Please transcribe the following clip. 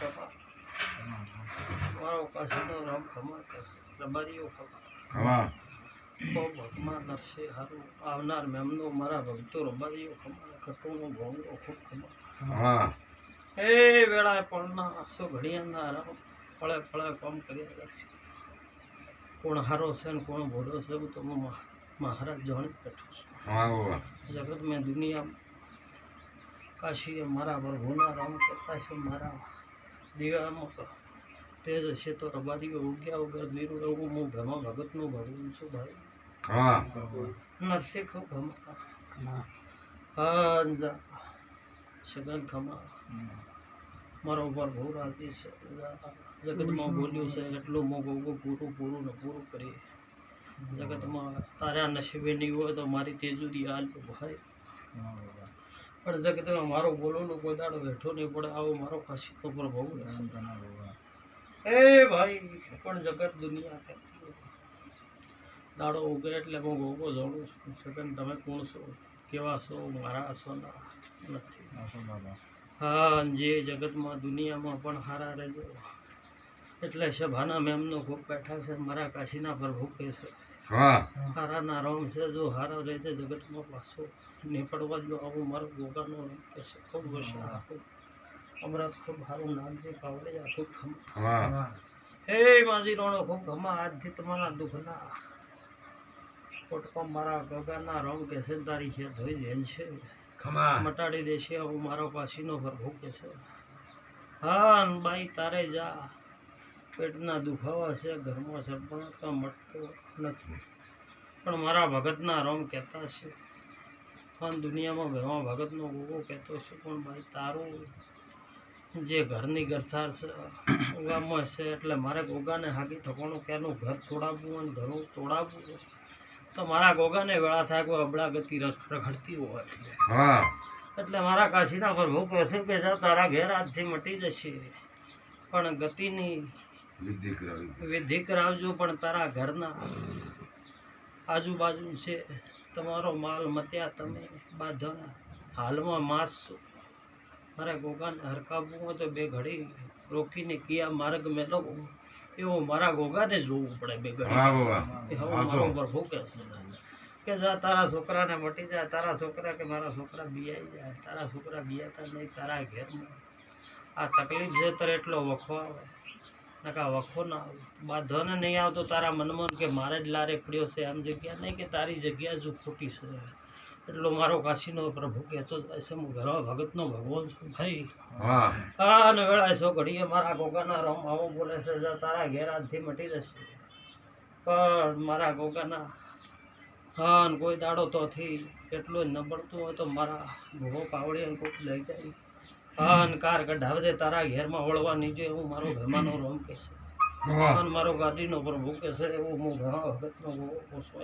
ખમા મારો કાશીનો રામ ખમા રબારીઓ ખમા ખમા ભગમાં નરસે હારું આવનાર મેમનો મારા ભક્તો રબારીઓ ખમા કટોનો ભોંગો ખૂબ ખમા હા એ વેળાએ પળના આસો ઘડિયાના રામ ફળે ફળે કામ કર્યા રાખશે કોણ હારો છે ને કોણ ભોળો છે હું તો મહારાજ જાણી બેઠો છું હા બાબા જગત મેં દુનિયા કાશી મારા પ્રભુના રામ કરતા છે મારા દીવામાં તેજ છે તો રબારીઓ ઉગ્યા વગર નીરું એવું હું ભેમા ભગતનું ભગવું છું ભાઈ ખમા નરસિંહ ખમા હા સગન ખમા મારો ઉપર બહુ રાજી છે જગતમાં બોલ્યું છે એટલું હું ગોગો પૂરું ને પૂરું કરી જગતમાં તારા નસીબે નહીં હોય તો મારી તેજુરી આલ્યો ભાઈ પણ જગતમાં મારો બોલોનો કોઈ દાડો બેઠો નહીં પડે આવો મારો કાશીનો પ્રભુ એ ભાઈ પણ જગત દુનિયા દાડો ઉગે એટલે હું ગોગો જાણું છું સગન તમે કોણ છો કેવા છો મારા સોના નથી હા જે જગતમાં દુનિયામાં પણ હારા રહેજો એટલે સભાના મેમનો ખૂબ બેઠા છે મારા કાશીના પ્રભુ કહે છે ખમા હારાના રામ છે જો હારો રહે છે જગતમાં પાછો નીકળવા જો આવું મારો ગોગાનો રામ કહે છે ખૂબ વર્ષ અમરાત ખૂબ સારું નામ છે કાવડિયા ખૂબ ખમા ખમા હે માજી રોણો ખૂબ ખમા આજથી તમારા દુઃખના કોટકો મારા ગોગાના રામ કહે છે તારી છે ધોઈ જેલ છે ખમા મટાડી દેશે હું મારો કાશીનો પ્રભુ કહે છે હા બાઈ તારે જા પેટના દુખાવા છે ઘરમાં સરપણ તો મટતો નથી પણ મારા ભગતના રામ કહેતા છે પણ દુનિયામાં ભેવા ભગતનો ગોગો કહેતો છે પણ ભાઈ તારું જે ઘરની ગરથાર છે ગામમાં છે એટલે મારે ગોગાને હાકી ઠકોણું ક્યાંનું ઘર છોડાવવું અને ઘરું તોડાવવું તો મારા ગોગાને વેળા થાય કોઈ અબળા ગતિ રખડતી હોય હા એટલે મારા કાશીના પ્રભુ કહે છે કે જા તારા ઘેર આજથી મટી જશે પણ ગતિની વિધિ કરાવજો પણ તારા ઘરના આજુબાજુ છે તમારો માલ મત્યા તમે બાંધોના હાલમાં માસ છો મારા ગોગાને હરકાવવું હોય તો બે ઘડી રોકીને કિયા માર્ગ મેળવો એવું મારા ગોગાને જોવું પડે બે ઘડી હા બાબા એ હવે મારો પ્રભુ કહે છે કે જા તારા છોકરાને મટી જાય તારા છોકરા કે મારા છોકરા બિયાઈ જાય તારા છોકરા બિયાતા નહીં તારા ઘેરમાં આ તકલીફ છે તારે એટલો વખો આવે નકા વખો ના આવે બાંધોને નહીં આવતો તારા મનમાં કે મારે જ લારે પડ્યો છે આમ જગ્યા નહીં કે તારી જગ્યા જ ખોટી છે એટલો મારો કાશીનો પ્રભુ કહેતો જાય છે હું ઘરમાં ભગતનો ભગવાન છું ભાઈ હા હા અને વેળાએ સો ઘડીએ મારા ગોગાના રામ આવો બોલે છે જા તારા ઘેર આજથી મટી જશે પણ મારા ગોગાના હા ને કોઈ દાડો તોથી એટલું જ નબળતું હોય તો મારા ભૂવો કાવડી કોઈક લઈ જાય હા ને કાર કઢાવે દે તારા ઘેરમાં વળવા નહીં જોઈએ એવું મારો ભેમાનો રોમ કહે છે ખમા અને મારો ગાદીનો પ્રભુ કહે છે એવું હું ભેમા ભગતનો ઓછો